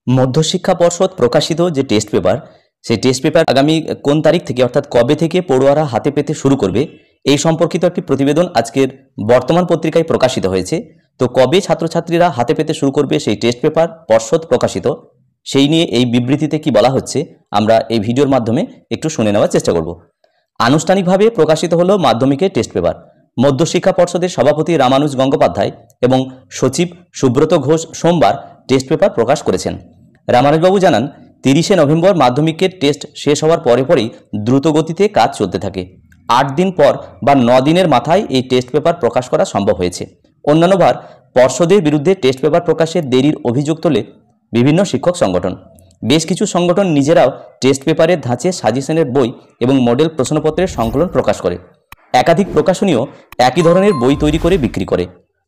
মধ্যশিক্ষা পর্ষদ প্রকাশিত যে টেস্ট পেপার, সেই টেস্ট পেপার আগামী কোন তারিখ থেকে অর্থাৎ কবে থেকে পড়ুয়ারা হাতে পেতে শুরু করবে এই সম্পর্কিত একটি প্রতিবেদন আজকের বর্তমান পত্রিকায় প্রকাশিত হয়েছে। তো কবে ছাত্রছাত্রীরা হাতে পেতে শুরু করবে সেই টেস্ট পেপার পর্ষদ প্রকাশিত, সেই নিয়ে এই বিবৃতিতে কি বলা হচ্ছে আমরা এই ভিডিওর মাধ্যমে একটু শুনে নেওয়ার চেষ্টা করব। আনুষ্ঠানিকভাবে প্রকাশিত হলো মাধ্যমিকের টেস্ট পেপার। মধ্যশিক্ষা পর্ষদের সভাপতি রামানুজ গঙ্গোপাধ্যায় এবং সচিব সুব্রত ঘোষ সোমবার টেস্ট পেপার প্রকাশ করেছেন। রামানুজবাবু জানান, 30শে নভেম্বর মাধ্যমিকের টেস্ট শেষ হওয়ার পরেই দ্রুত গতিতে কাজ চলতে থাকে। 8 দিন পর বা 9 দিনের মাথায় এই টেস্ট পেপার প্রকাশ করা সম্ভব হয়েছে। অন্যান্যবার পর্ষদের বিরুদ্ধে টেস্ট পেপার প্রকাশের দেরির অভিযোগ তোলে বিভিন্ন শিক্ষক সংগঠন। বেশ কিছু সংগঠন নিজেরাও টেস্ট পেপারের ধাঁচে সাজেশনের বই এবং মডেল প্রশ্নপত্রের সংকলন প্রকাশ করে। একাধিক প্রকাশনীও একই ধরনের বই তৈরি করে বিক্রি করে।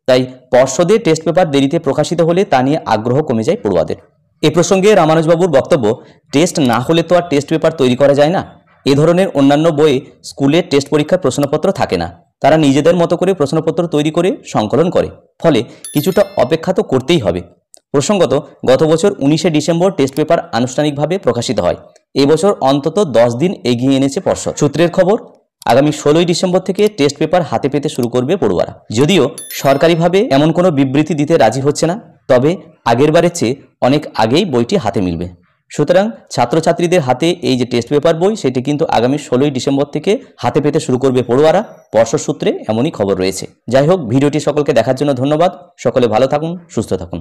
তাই পর্ষদের টেস্ট পেপার দেরিতে প্রকাশিত হলে তা নিয়ে আগ্রহ কমে যায় পড়ুয়াদের। এ প্রসঙ্গে রামানুজবাবুর বক্তব্য, টেস্ট না হলে তো আর টেস্ট পেপার তৈরি করা যায় না। এ ধরনের অন্যান্য বইয়ে স্কুলের টেস্ট পরীক্ষার প্রশ্নপত্র থাকে না, তারা নিজেদের মতো করে প্রশ্নপত্র তৈরি করে সংকলন করে, ফলে কিছুটা অপেক্ষা তো করতেই হবে। প্রসঙ্গত, গত বছর 19শে ডিসেম্বর টেস্ট পেপার আনুষ্ঠানিকভাবে প্রকাশিত হয়। এবছর অন্তত 10 দিন এগিয়ে এনেছে পর্ষদ। সূত্রের খবর, আগামী 16ই ডিসেম্বর থেকে টেস্ট পেপার হাতে পেতে শুরু করবে পড়ুয়ারা। যদিও সরকারিভাবে এমন কোনো বিবৃতি দিতে রাজি হচ্ছে না, তবে আগের বারের চেয়ে অনেক আগেই বইটি হাতে মিলবে। সুতরাং ছাত্রছাত্রীদের হাতে এই যে টেস্ট পেপার বই, সেটি কিন্তু আগামী 16ই ডিসেম্বর থেকে হাতে পেতে শুরু করবে পড়ুয়ারা। পর্ষদ সূত্রে এমনই খবর রয়েছে। যাই হোক, ভিডিওটি সকলকে দেখার জন্য ধন্যবাদ। সকলে ভালো থাকুন, সুস্থ থাকুন।